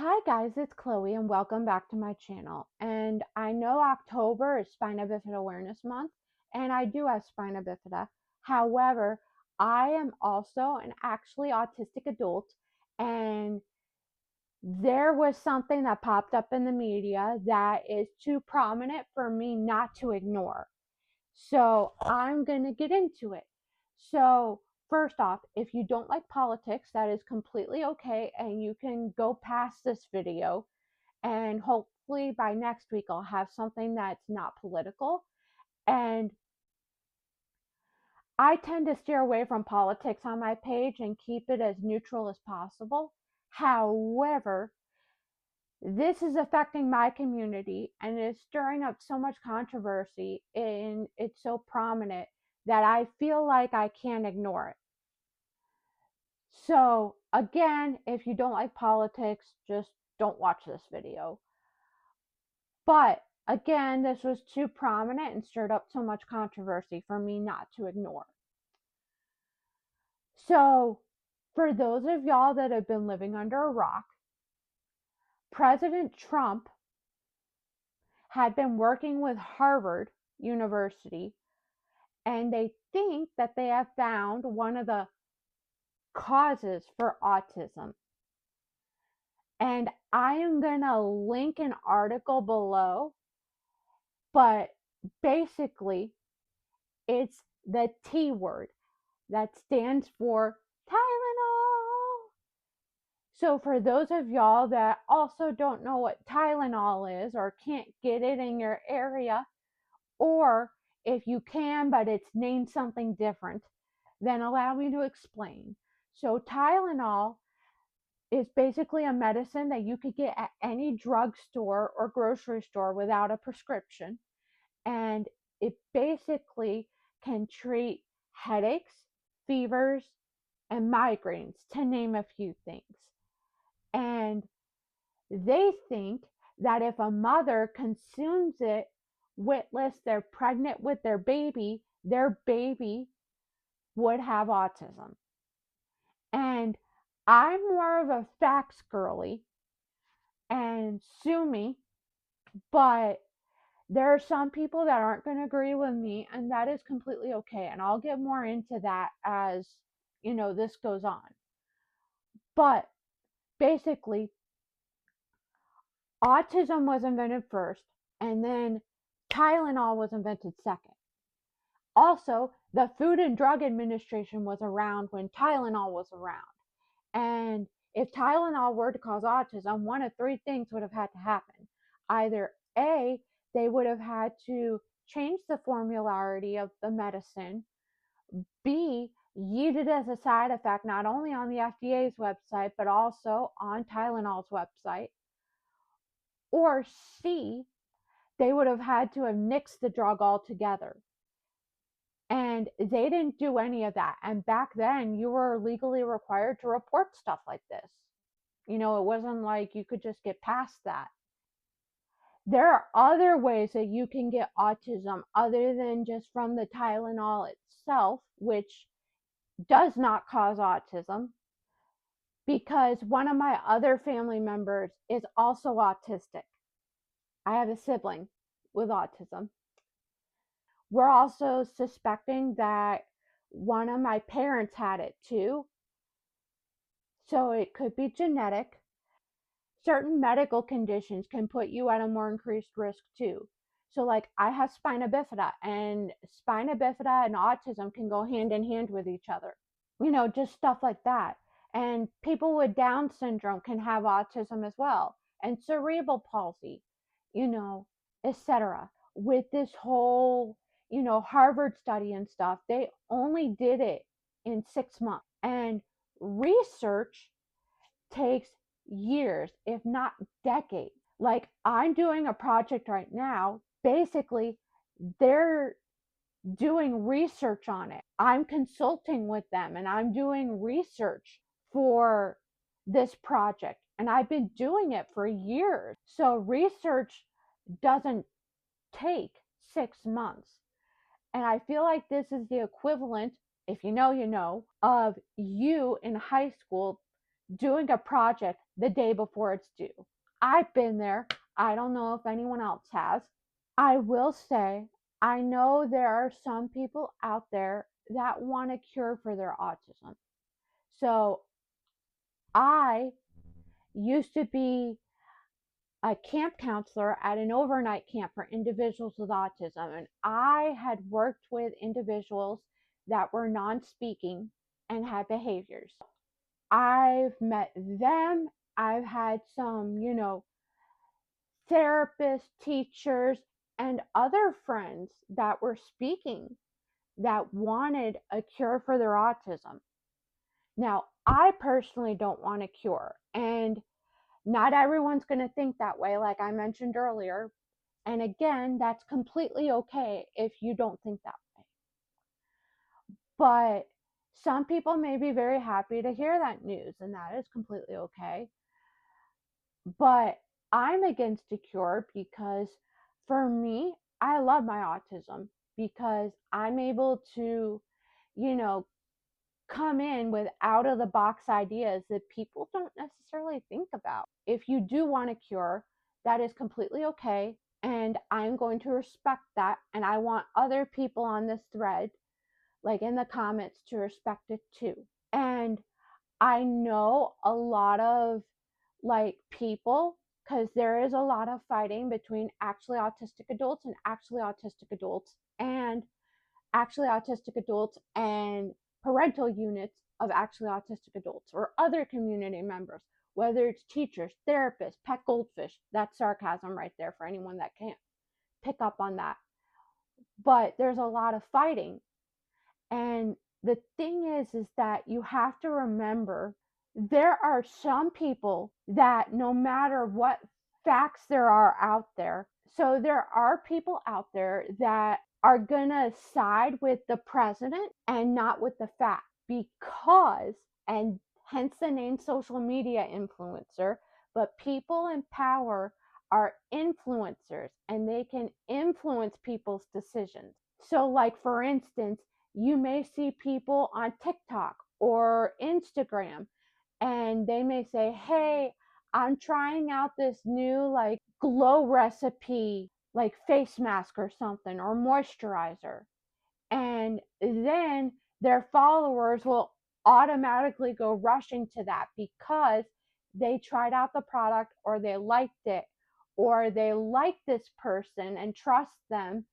Hi guys, it's Chloe and welcome back to my channel. And I know October is Spina Bifida Awareness Month, and I do have spina bifida. However, I am also an actually autistic adult, and there was something that popped up in the media that is too prominent for me not to ignore. So I'm going to get into it. So, first off, if you don't like politics, that is completely okay, and you can go past this video and hopefully by next week I'll have something that's not political. And I tend to steer away from politics on my page and keep it as neutral as possible. However, this is affecting my community and is stirring up so much controversy and it's so prominent that I feel like I can't ignore it. So, again, if you don't like politics, just don't watch this video. But again, this was too prominent and stirred up so much controversy for me not to ignore. So, for those of y'all that have been living under a rock, President Trump had been working with Harvard University, and they think that they have found one of the causes for autism. And I am going to link an article below, but basically, it's the T word that stands for Tylenol. So, for those of y'all that also don't know what Tylenol is or can't get it in your area, or if you can but it's named something different, then allow me to explain. So, Tylenol is basically a medicine that you could get at any drugstore or grocery store without a prescription. And it basically can treat headaches, fevers, and migraines, to name a few things. And they think that if a mother consumes it whilst they're pregnant with their baby would have autism. And I'm more of a facts girly, and sue me, but there are some people that aren't going to agree with me, and that is completely okay. And I'll get more into that as this goes on. But basically, autism was invented first, and then Tylenol was invented second. Also, the Food and Drug Administration was around when Tylenol was around. And if Tylenol were to cause autism, one of three things would have had to happen. Either A, they would have had to change the formularity of the medicine. B, use it as a side effect not only on the FDA's website, but also on Tylenol's website. Or C, they would have had to have nixed the drug altogether. And they didn't do any of that. And back then, you were legally required to report stuff like this. It wasn't like you could just get past that. There are other ways that you can get autism other than just from the Tylenol itself, which does not cause autism, because one of my other family members is also autistic. I have a sibling with autism. We're also suspecting that one of my parents had it too. So it could be genetic. Certain medical conditions can put you at a more increased risk too. So, like, I have spina bifida, and spina bifida and autism can go hand in hand with each other. Just stuff like that. And people with Down syndrome can have autism as well, and cerebral palsy, etc. With this whole, Harvard study and stuff, they only did it in 6 months. And research takes years, if not decades. Like, I'm doing a project right now. Basically, they're doing research on it. I'm consulting with them and I'm doing research for this project. And I've been doing it for years. So research doesn't take 6 months. And I feel like this is the equivalent, if you know, of you in high school doing a project the day before it's due. I've been there. I don't know if anyone else has. I will say, I know there are some people out there that want a cure for their autism. So I used to be a camp counselor at an overnight camp for individuals with autism. And I had worked with individuals that were non speaking and had behaviors. I've met them. I've had some, therapists, teachers, and other friends that were speaking that wanted a cure for their autism. Now, I personally don't want a cure, and not everyone's going to think that way, like I mentioned earlier. And again, that's completely okay if you don't think that way. But some people may be very happy to hear that news, and that is completely okay. But I'm against a cure because for me, I love my autism because I'm able to, you know, come in with out of the box ideas that people don't necessarily think about. If you do want a cure, that is completely okay. And I'm going to respect that. And I want other people on this thread, like in the comments, to respect it too. And I know a lot of like people, because there is a lot of fighting between actually autistic adults and actually autistic adults, and actually autistic adults and parental units of actually autistic adults or other community members, whether it's teachers, therapists, pet goldfish. That's sarcasm right there for anyone that can't pick up on that. But there's a lot of fighting. And the thing is that you have to remember there are some people that no matter what facts there are out there, so there are people out there that are going to side with the president and not with the fact because, and hence the name social media influencer, but people in power are influencers and they can influence people's decisions. So, like for instance, you may see people on TikTok or Instagram and they may say, "Hey, I'm trying out this new like glow recipe, like face mask or something, or moisturizer." And then their followers will automatically go rushing to that because they tried out the product or they liked it or they like this person and trust them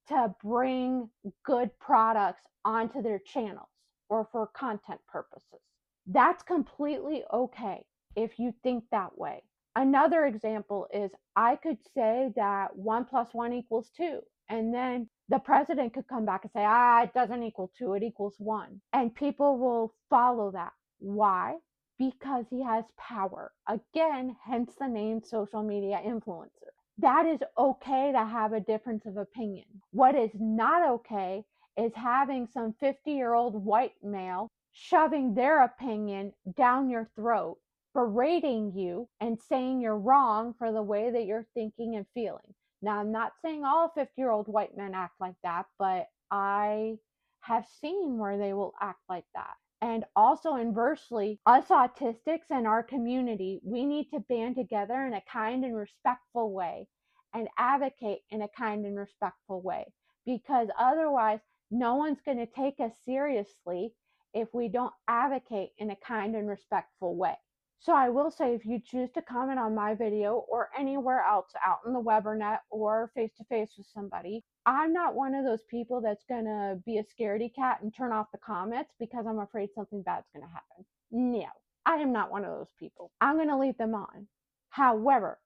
to bring good products onto their channels or for content purposes. That's completely okay if you think that way. Another example is I could say that 1 + 1 = 2, and then the president could come back and say, it doesn't equal 2, it equals 1. And people will follow that. Why? Because he has power. Again, hence the name social media influencer. That is okay to have a difference of opinion. What is not okay is having some 50-year-old white male shoving their opinion down your throat, berating you and saying you're wrong for the way that you're thinking and feeling. Now, I'm not saying all 50-year-old white men act like that, but I have seen where they will act like that. And also inversely, us autistics and our community, we need to band together in a kind and respectful way and advocate in a kind and respectful way, because otherwise no one's going to take us seriously if we don't advocate in a kind and respectful way. So I will say, if you choose to comment on my video or anywhere else out in the web or net or face to face with somebody, I'm not one of those people that's going to be a scaredy cat and turn off the comments because I'm afraid something bad's going to happen. No, I am not one of those people. I'm going to leave them on. However,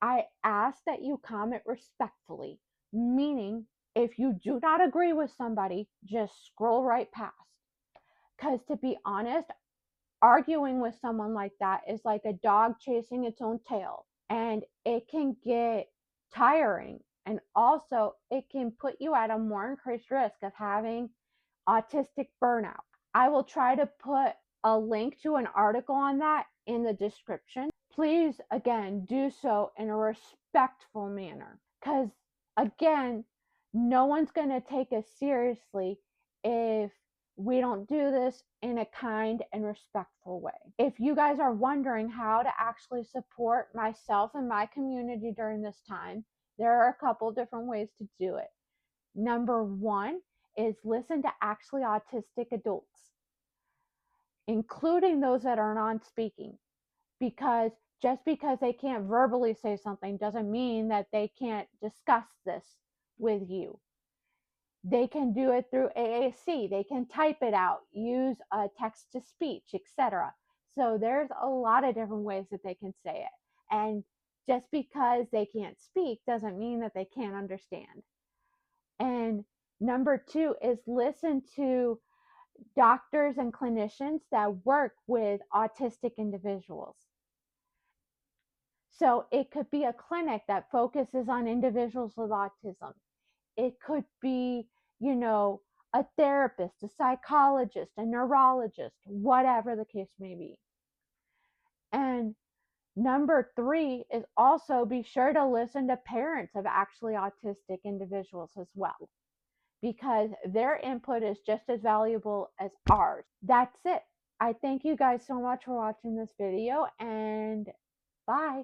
I ask that you comment respectfully, meaning if you do not agree with somebody, just scroll right past. Because to be honest, arguing with someone like that is like a dog chasing its own tail, and it can get tiring, and also it can put you at a more increased risk of having autistic burnout. I will try to put a link to an article on that in the description. Please, again, do so in a respectful manner, because again, no one's going to take us seriously if we don't do this in a kind and respectful way. If you guys are wondering how to actually support myself and my community during this time, there are a couple different ways to do it. Number one is listen to actually autistic adults, including those that are non speaking, because just because they can't verbally say something doesn't mean that they can't discuss this with you. They can do it through AAC. They can type it out, use text to speech, etc. So there's a lot of different ways that they can say it. And just because they can't speak doesn't mean that they can't understand. And number two is listen to doctors and clinicians that work with autistic individuals. So it could be a clinic that focuses on individuals with autism. It could be, a therapist, a psychologist, a neurologist, whatever the case may be. And number three is also be sure to listen to parents of actually autistic individuals as well, because their input is just as valuable as ours. That's it. I thank you guys so much for watching this video, and bye.